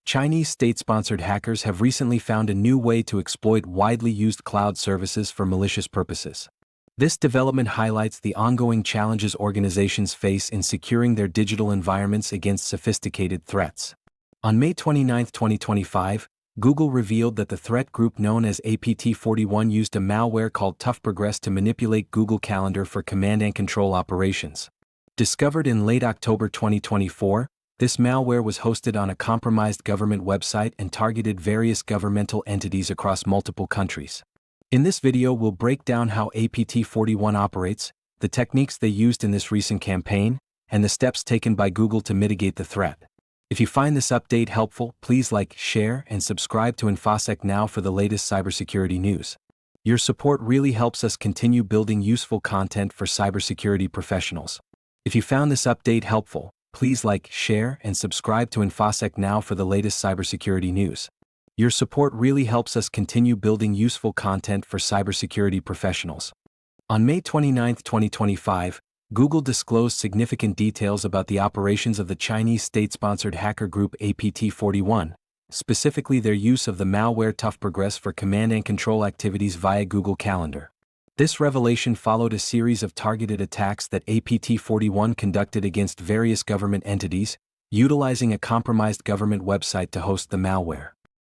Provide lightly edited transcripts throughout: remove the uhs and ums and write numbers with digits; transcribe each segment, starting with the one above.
Chinese state-sponsored hackers have recently found a new way to exploit widely used cloud services for malicious purposes. This development highlights the ongoing challenges organizations face in securing their digital environments against sophisticated threats. On May 29, 2025, Google revealed that the threat group known as APT41 used a malware called ToughProgress to manipulate Google Calendar for command and control operations. Discovered in late October 2024, this malware was hosted on a compromised government website and targeted various governmental entities across multiple countries. In this video, we'll break down how APT41 operates, the techniques they used in this recent campaign, and the steps taken by Google to mitigate the threat. If you find this update helpful, please like, share, and subscribe to InfoSec Now for the latest cybersecurity news. Your support really helps us continue building useful content for cybersecurity professionals. If you found this update helpful, please like, share, and subscribe to InfoSec Now for the latest cybersecurity news. Your support really helps us continue building useful content for cybersecurity professionals. On May 29, 2025, Google disclosed significant details about the operations of the Chinese state-sponsored hacker group APT41, specifically their use of the malware ToughProgress for command and control activities via Google Calendar. This revelation followed a series of targeted attacks that APT41 conducted against various government entities, utilizing a compromised government website to host the malware.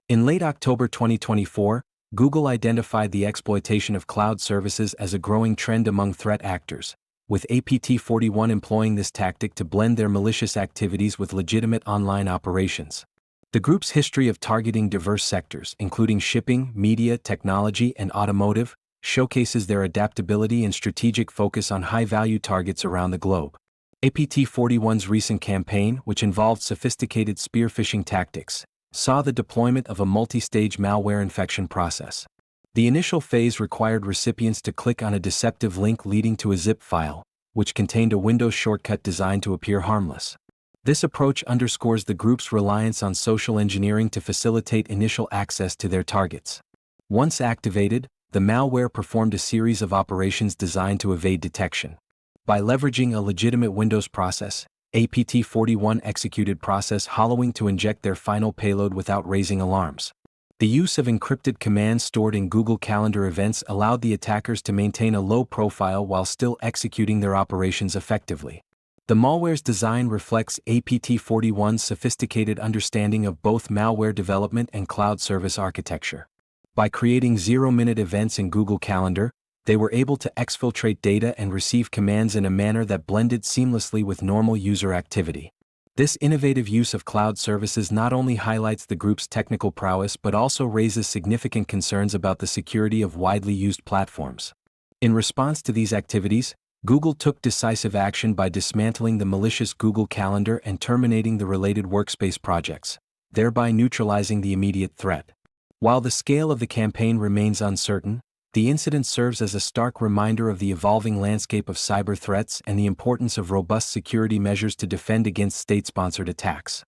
In late October 2024, Google identified the exploitation of cloud services as a growing trend among threat actors, with APT41 employing this tactic to blend their malicious activities with legitimate online operations. The group's history of targeting diverse sectors, including shipping, media, technology, and automotive, showcases their adaptability and strategic focus on high-value targets around the globe. APT41's recent campaign, which involved sophisticated spear phishing tactics, saw the deployment of a multi-stage malware infection process. The initial phase required recipients to click on a deceptive link leading to a zip file, which contained a Windows shortcut designed to appear harmless. This approach underscores the group's reliance on social engineering to facilitate initial access to their targets. Once activated, the malware performed a series of operations designed to evade detection. By leveraging a legitimate Windows process, APT41 executed process hollowing to inject their final payload without raising alarms. The use of encrypted commands stored in Google Calendar events allowed the attackers to maintain a low profile while still executing their operations effectively. The malware's design reflects APT41's sophisticated understanding of both malware development and cloud service architecture. By creating zero-minute events in Google Calendar, they were able to exfiltrate data and receive commands in a manner that blended seamlessly with normal user activity. This innovative use of cloud services not only highlights the group's technical prowess but also raises significant concerns about the security of widely used platforms. In response to these activities, Google took decisive action by dismantling the malicious Google Calendar and terminating the related Workspace projects, thereby neutralizing the immediate threat. While the scale of the campaign remains uncertain, the incident serves as a stark reminder of the evolving landscape of cyber threats and the importance of robust security measures to defend against state-sponsored attacks.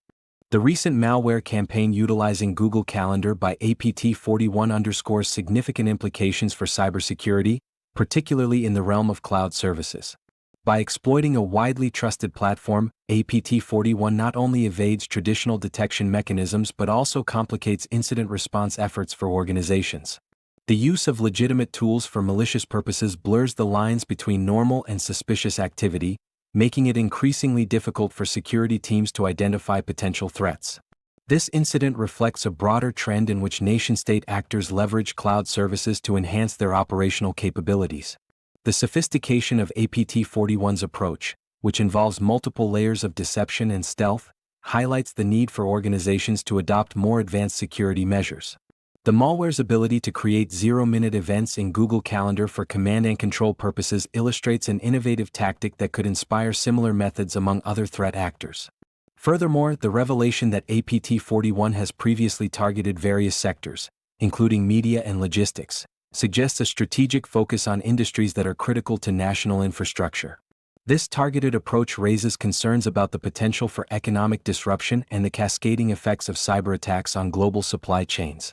The recent malware campaign utilizing Google Calendar by APT41 underscores significant implications for cybersecurity, particularly in the realm of cloud services. By exploiting a widely trusted platform, APT41 not only evades traditional detection mechanisms but also complicates incident response efforts for organizations. The use of legitimate tools for malicious purposes blurs the lines between normal and suspicious activity, making it increasingly difficult for security teams to identify potential threats. This incident reflects a broader trend in which nation-state actors leverage cloud services to enhance their operational capabilities. The sophistication of APT41's approach, which involves multiple layers of deception and stealth, highlights the need for organizations to adopt more advanced security measures. The malware's ability to create zero-minute events in Google Calendar for command and control purposes illustrates an innovative tactic that could inspire similar methods among other threat actors. Furthermore, the revelation that APT41 has previously targeted various sectors, including media and logistics, suggests a strategic focus on industries that are critical to national infrastructure. This targeted approach raises concerns about the potential for economic disruption and the cascading effects of cyber attacks on global supply chains.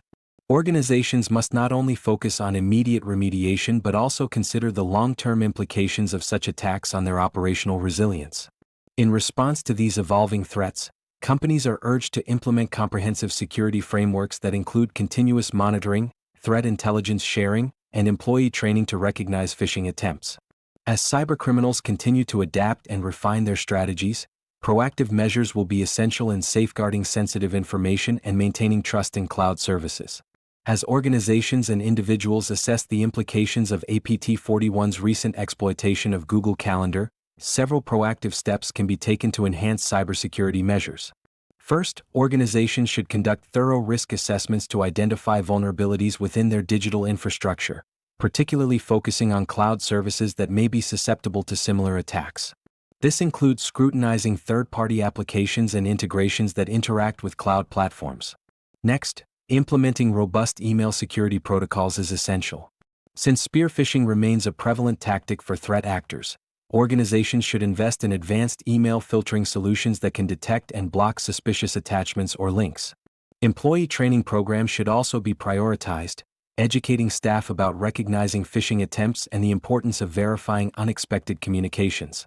Organizations must not only focus on immediate remediation but also consider the long-term implications of such attacks on their operational resilience. In response to these evolving threats, companies are urged to implement comprehensive security frameworks that include continuous monitoring, threat intelligence sharing, and employee training to recognize phishing attempts. As cybercriminals continue to adapt and refine their strategies, proactive measures will be essential in safeguarding sensitive information and maintaining trust in cloud services. As organizations and individuals assess the implications of APT41's recent exploitation of Google Calendar, several proactive steps can be taken to enhance cybersecurity measures. First, organizations should conduct thorough risk assessments to identify vulnerabilities within their digital infrastructure, particularly focusing on cloud services that may be susceptible to similar attacks. This includes scrutinizing third-party applications and integrations that interact with cloud platforms. Next, implementing robust email security protocols is essential. Since spear phishing remains a prevalent tactic for threat actors, organizations should invest in advanced email filtering solutions that can detect and block suspicious attachments or links. Employee training programs should also be prioritized, educating staff about recognizing phishing attempts and the importance of verifying unexpected communications.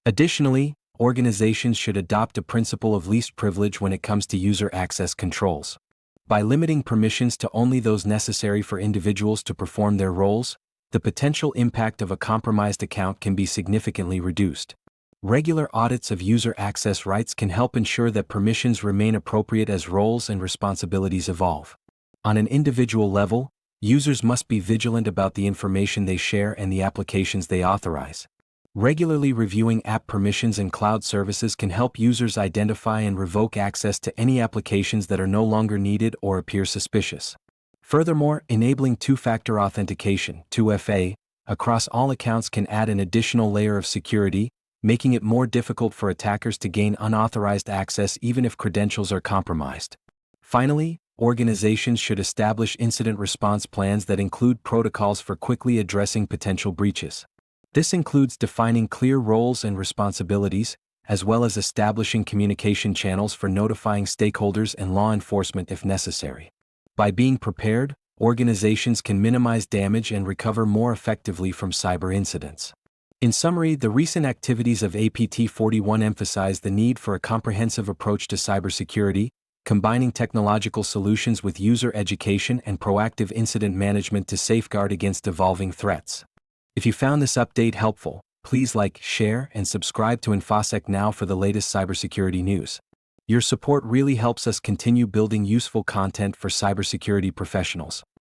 Additionally, organizations should adopt a principle of least privilege when it comes to user access controls. By limiting permissions to only those necessary for individuals to perform their roles, the potential impact of a compromised account can be significantly reduced. Regular audits of user access rights can help ensure that permissions remain appropriate as roles and responsibilities evolve. On an individual level, users must be vigilant about the information they share and the applications they authorize. Regularly reviewing app permissions and cloud services can help users identify and revoke access to any applications that are no longer needed or appear suspicious. Furthermore, enabling two-factor authentication (2FA) across all accounts can add an additional layer of security, making it more difficult for attackers to gain unauthorized access even if credentials are compromised. Finally, organizations should establish incident response plans that include protocols for quickly addressing potential breaches. This includes defining clear roles and responsibilities, as well as establishing communication channels for notifying stakeholders and law enforcement if necessary. By being prepared, organizations can minimize damage and recover more effectively from cyber incidents. In summary, the recent activities of APT41 emphasize the need for a comprehensive approach to cybersecurity, combining technological solutions with user education and proactive incident management to safeguard against evolving threats. If you found this update helpful, please like, share, and subscribe to InfoSec Now for the latest cybersecurity news. Your support really helps us continue building useful content for cybersecurity professionals.